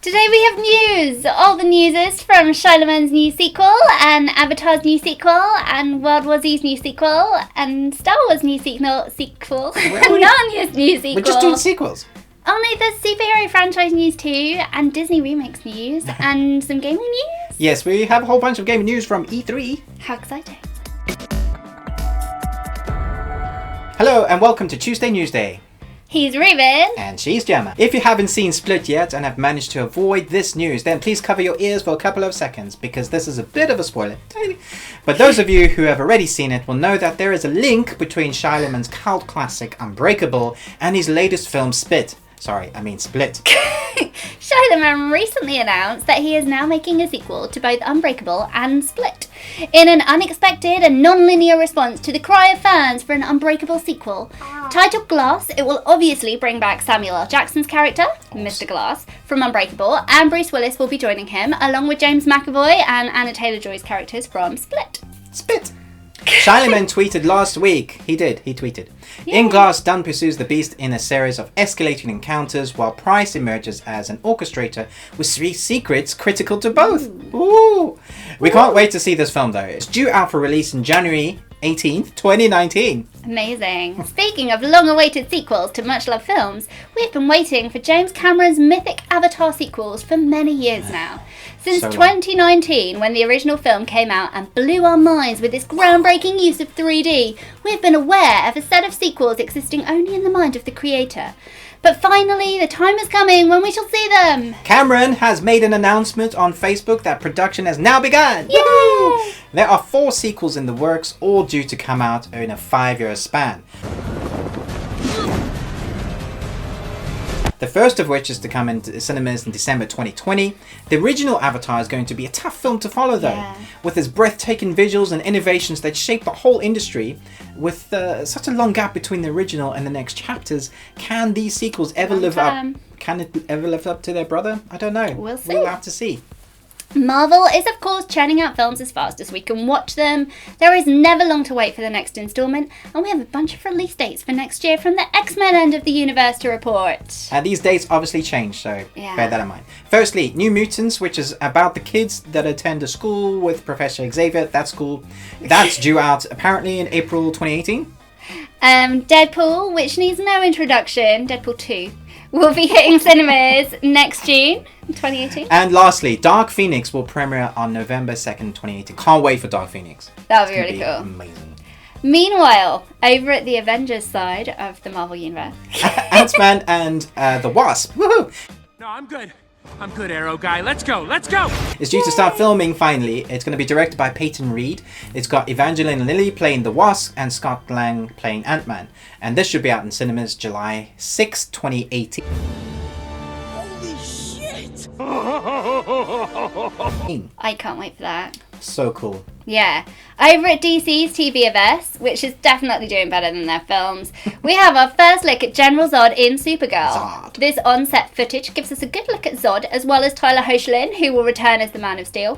Today we have news. All the news is from Shyamalan's new sequel, and Avatar's new sequel, and World War Z's new sequel, and Star Wars new sequel, Narnia's new sequel. We're just doing sequels. Only the superhero franchise news too, and Disney remakes news, and some gaming news. Yes, we have a whole bunch of gaming news from E3. How exciting. Hello and welcome to Tuesday Newsday. He's Ruben. And she's Gemma. If you haven't seen Split yet and have managed to avoid this news, then please cover your ears for a couple of seconds because this is a bit of a spoiler. But those of you who have already seen it will know that there is a link between Shyamalan's cult classic Unbreakable and his latest film Split. Shyamalan recently announced that he is now making a sequel to both Unbreakable and Split. In an unexpected and non-linear response to the cry of fans for an Unbreakable sequel, titled Glass, it will obviously bring back Samuel L. Jackson's character, Mr. Glass, from Unbreakable, and Bruce Willis will be joining him, along with James McAvoy and Anna Taylor-Joy's characters from Split. Shyamalan tweeted last week. He tweeted. Yeah. In Glass, Dunn pursues the beast in a series of escalating encounters while Price emerges as an orchestrator with three secrets critical to both. Ooh. We can't wait to see this film though. It's due out for release in January 18th, 2019. Amazing. Speaking of long-awaited sequels to much-loved films, we've been waiting for James Cameron's mythic Avatar sequels for many years now. Since 2019, when the original film came out and blew our minds with its groundbreaking use of 3D, we've been aware of a set of sequels existing only in the mind of the creator. But finally, the time is coming when we shall see them. Cameron has made an announcement on Facebook that production has now begun. Yay! There are 4 sequels in the works, all due to come out in a 5-year span. The first of which is to come into cinemas in December 2020. The original Avatar is going to be a tough film to follow though, with its breathtaking visuals and innovations that shaped the whole industry. With such a long gap between the original and the next chapters, can these sequels ever live up? Can it ever live up to their brother? I don't know. We'll see. We'll have to see. Marvel is of course churning out films as fast as we can watch them. There is never long to wait for the next instalment, and we have a bunch of release dates for next year from the X-Men end of the universe to report. These dates obviously change, so bear that in mind. Firstly, New Mutants, which is about the kids that attend a school with Professor Xavier. That's cool. That's due out apparently in April 2018. Deadpool, which needs no introduction, Deadpool 2, will be hitting cinemas next June 2018. And lastly, Dark Phoenix will premiere on November 2nd, 2018. Can't wait for Dark Phoenix. That would be really cool. Amazing. Meanwhile, over at the Avengers side of the Marvel Universe, Ant-Man and the Wasp. Woohoo! No, I'm good, Arrow guy. Let's go. It's due to start filming finally. It's going to be directed by Peyton Reed. It's got Evangeline Lilly playing the Wasp and Scott Lang playing Ant-Man. And this should be out in cinemas July 6, 2018. Holy shit! I can't wait for that. So cool. Yeah. Over at DC's TVverse, which is definitely doing better than their films, we have our first look at General Zod in Supergirl. Zod. This on-set footage gives us a good look at Zod, as well as Tyler Hoechlin, who will return as the Man of Steel.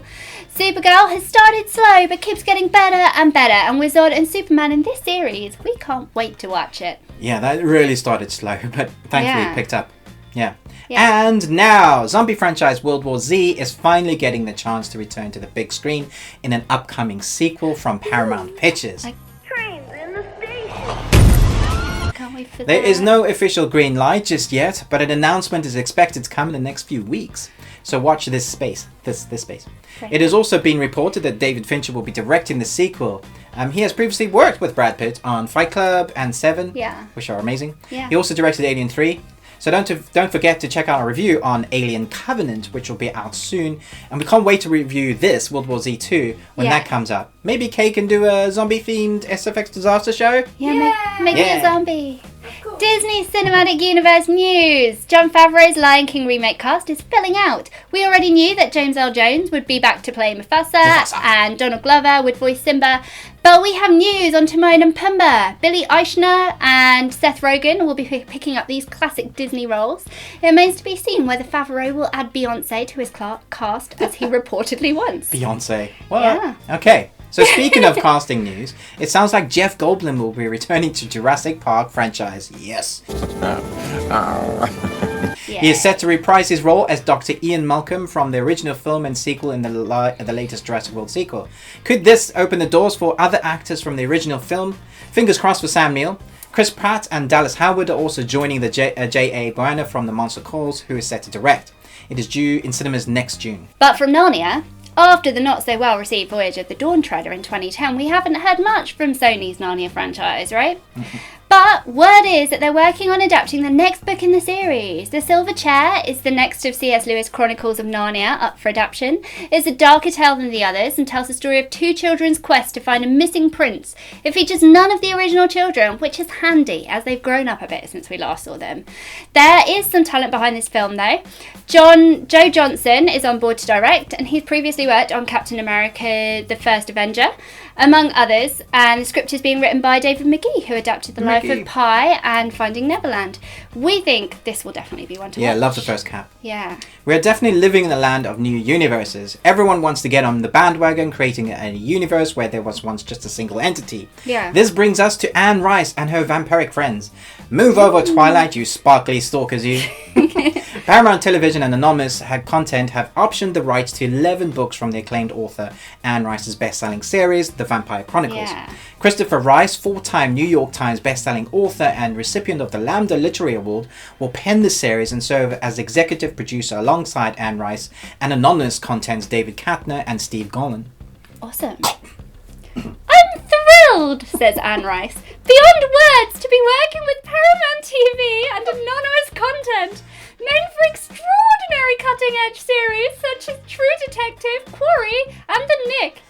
Supergirl has started slow, but keeps getting better and better, and with Zod and Superman in this series, we can't wait to watch it. Yeah, that really started slow, but thankfully it picked up. Yeah. Yeah. And now, zombie franchise World War Z is finally getting the chance to return to the big screen in an upcoming sequel from Paramount Pictures. Trains in the station. Can't wait for that. There is no official green light just yet, but an announcement is expected to come in the next few weeks. So watch this space. This space. Right. It has also been reported that David Fincher will be directing the sequel. He has previously worked with Brad Pitt on Fight Club and Seven, which are amazing. Yeah. He also directed Alien 3. So don't forget to check out our review on Alien Covenant, which will be out soon. And we can't wait to review this, World War Z 2, when that comes out. Maybe Kay can do a zombie-themed SFX disaster show? Yeah, make me a zombie. Cool. Disney Cinematic Universe news. Jon Favreau's Lion King remake cast is filling out. We already knew that James Earl Jones would be back to play Mufasa. And Donald Glover would voice Simba. But we have news on Timon and Pumbaa. Billy Eichner and Seth Rogen will be picking up these classic Disney roles. It remains to be seen whether Favreau will add Beyoncé to his cast as he reportedly wants. Beyoncé. Well, okay. So speaking of casting news, it sounds like Jeff Goldblum will be returning to Jurassic Park franchise. Yes. He is set to reprise his role as Dr. Ian Malcolm from the original film and sequel in the latest Jurassic World sequel. Could this open the doors for other actors from the original film? Fingers crossed for Sam Neill. Chris Pratt and Dallas Howard are also joining the J.A. Boana from The Monster Calls, who is set to direct. It is due in cinemas next June. But from Narnia, after the not-so-well-received Voyage of the Dawn Treader in 2010, we haven't heard much from Sony's Narnia franchise, right? But word is that they're working on adapting the next book in the series. The Silver Chair is the next of C.S. Lewis' Chronicles of Narnia up for adaptation. It's a darker tale than the others and tells the story of two children's quest to find a missing prince. It features none of the original children, which is handy as they've grown up a bit since we last saw them. There is some talent behind this film though. Joe Johnson is on board to direct, and he's previously worked on Captain America: The First Avenger, among others, and the script is being written by David McGee, who adapted The Life of Pi and Finding Neverland. We think this will definitely be one to watch. Yeah, love the first Cap. Yeah. We're definitely living in the land of new universes. Everyone wants to get on the bandwagon, creating a universe where there was once just a single entity. Yeah. This brings us to Anne Rice and her vampiric friends. Move over, Twilight, you sparkly stalkers, you. Paramount Television and Anonymous Content have optioned the rights to 11 books from the acclaimed author Anne Rice's best-selling series, The Vampire Chronicles. Yeah. Christopher Rice, four-time New York Times best-selling author and recipient of the Lambda Literary Award, will pen the series and serve as executive producer alongside Anne Rice and Anonymous Content's David Katner and Steve Golan. Awesome. I'm thrilled, says Anne Rice. Beyond words to be working with Paramount TV and Anonymous Content, known for extraordinary cutting-edge series such as True Detective, Quarry, and The Nick.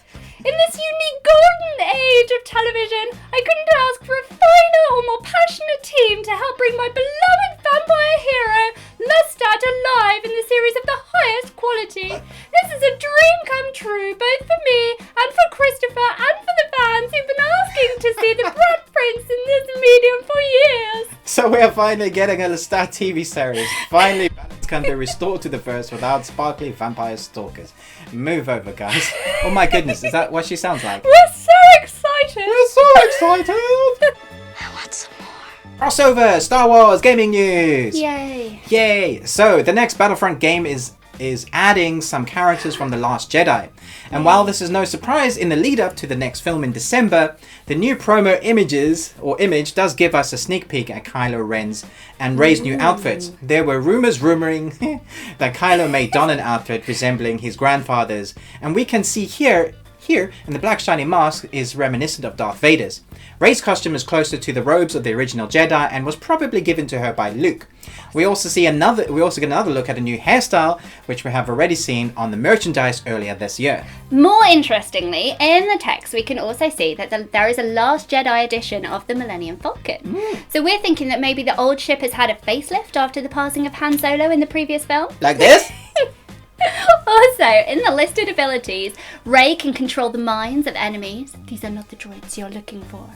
In this unique golden age of television, I couldn't ask for a finer or more passionate team to help bring my beloved vampire hero, Lestat, alive in the series of the highest quality. This is a dream come true, both for me and for Christopher and for the fans who've been asking to see the Blood Prince in this medium for years. So we are finally getting a Lestat TV series. Finally, balance can be restored to the verse without sparkly vampire stalkers. Move over, guys. Oh my goodness, is that what she sounds like? We're so excited. We're so excited. I want some more. Crossover, Star Wars gaming news. Yay. Yay. So the next Battlefront game is adding some characters from The Last Jedi. And while this is no surprise in the lead up to the next film in December, the new promo image does give us a sneak peek at Kylo Ren's and Rey's new outfits. There were rumoring that Kylo may don an outfit resembling his grandfather's, and we can see here in the black shiny mask is reminiscent of Darth Vader's. Rey's costume is closer to the robes of the original Jedi and was probably given to her by Luke. We also get another look at a new hairstyle, which we have already seen on the merchandise earlier this year. More interestingly, in the text we can also see that there is a Last Jedi edition of the Millennium Falcon. So we're thinking that maybe the old ship has had a facelift after the passing of Han Solo in the previous film. Like this? Also, in the listed abilities, Rey can control the minds of enemies. These are not the droids you're looking for.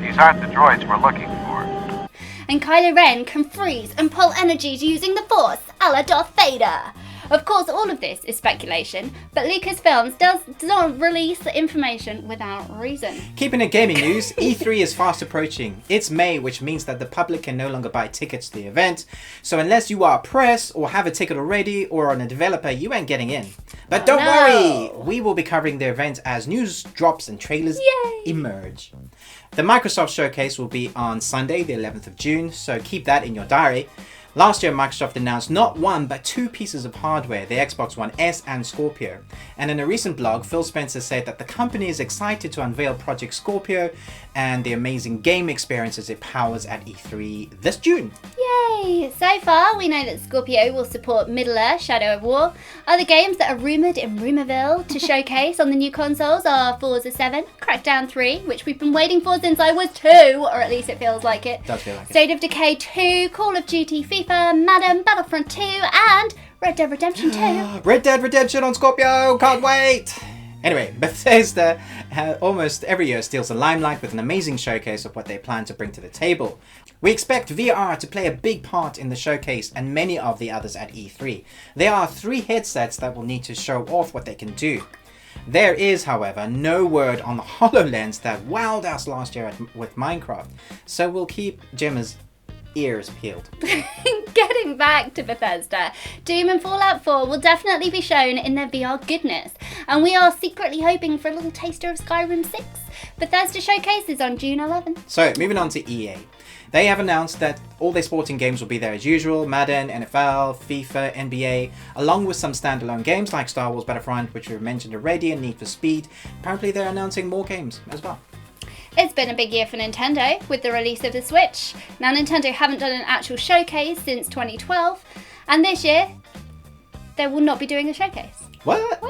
These aren't the droids we're looking for. And Kylo Ren can freeze and pull energies using the Force, a la Darth Vader. Of course, all of this is speculation, but Lucasfilms does not release the information without reason. Keeping it gaming news, E3 is fast approaching. It's May, which means that the public can no longer buy tickets to the event. So unless you are a press or have a ticket already or are a developer, you ain't getting in. But don't worry, we will be covering the event as news drops and trailers emerge. The Microsoft Showcase will be on Sunday, the 11th of June, so keep that in your diary. Last year, Microsoft announced not one, but two pieces of hardware, the Xbox One S and Scorpio. And in a recent blog, Phil Spencer said that the company is excited to unveil Project Scorpio and the amazing game experiences it powers at E3 this June. Yay! So far, we know that Scorpio will support Middle-earth: Shadow of War. Other games that are rumoured in Rumourville to showcase on the new consoles are Forza 7, Crackdown 3, which we've been waiting for since I was 2, or at least it feels like it. Does feel like State of Decay 2, Call of Duty, FIFA, Madden, Battlefront 2, and Red Dead Redemption 2. Red Dead Redemption on Scorpio, can't wait! Anyway, Bethesda almost every year steals the limelight with an amazing showcase of what they plan to bring to the table. We expect VR to play a big part in the showcase and many of the others at E3. There are 3 headsets that will need to show off what they can do. There is, however, no word on the HoloLens that wowed us last year with Minecraft, so we'll keep Gemma's ears peeled. Getting Going back to Bethesda, Doom and Fallout 4 will definitely be shown in their VR goodness, and we are secretly hoping for a little taster of Skyrim 6. Bethesda Showcase is on June 11th. So, moving on to EA. They have announced that all their sporting games will be there as usual: Madden, NFL, FIFA, NBA, along with some standalone games like Star Wars Battlefront, which we've mentioned already, and Need for Speed. Apparently they're announcing more games as well. It's been a big year for Nintendo with the release of the Switch. Now, Nintendo haven't done an actual showcase since 2012, and this year they will not be doing a showcase. What?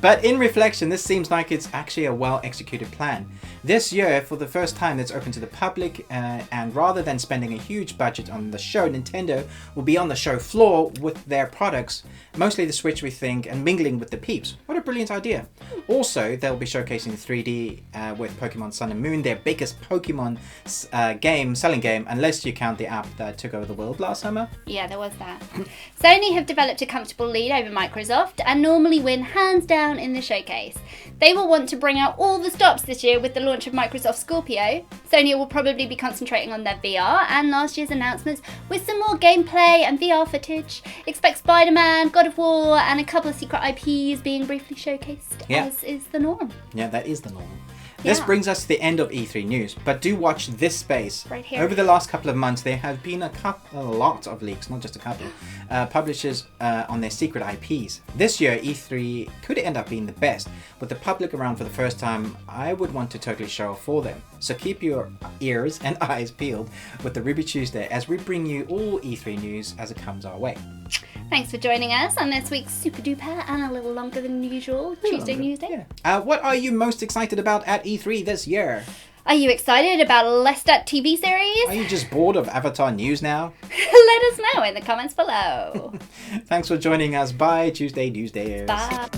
But in reflection, this seems like it's actually a well-executed plan. This year, for the first time, it's open to the public, and rather than spending a huge budget on the show, Nintendo will be on the show floor with their products, mostly the Switch, we think, and mingling with the peeps. What a brilliant idea. Also, they'll be showcasing 3D with Pokemon Sun and Moon, their biggest Pokemon selling game, unless you count the app that took over the world last summer. Yeah, there was that. Sony have developed a comfortable lead over Microsoft and normally win hands down in the showcase. They will want to bring out all the stops this year with the launch of Microsoft Scorpio. Sony will probably be concentrating on their VR and last year's announcements with some more gameplay and VR footage. Expect Spider-Man, God of War, and a couple of secret IPs being briefly showcased, as is the norm. Yeah, that is the norm. This brings us to the end of E3 news, but do watch this space. Right here. Over the last couple of months, there have been a lot of leaks, not just a couple, publishers on their secret IPs. This year, E3 could end up being the best. With the public around for the first time, I would want to totally show off for them. So keep your ears and eyes peeled with the Ruby Tuesday as we bring you all E3 news as it comes our way. Thanks for joining us on this week's super duper and a little longer than usual Tuesday Newsday. Yeah. What are you most excited about at E3 this year? Are you excited about Lestat TV series? Are you just bored of Avatar news now? Let us know in the comments below. Thanks for joining us. Bye, Tuesday Newsday. Bye.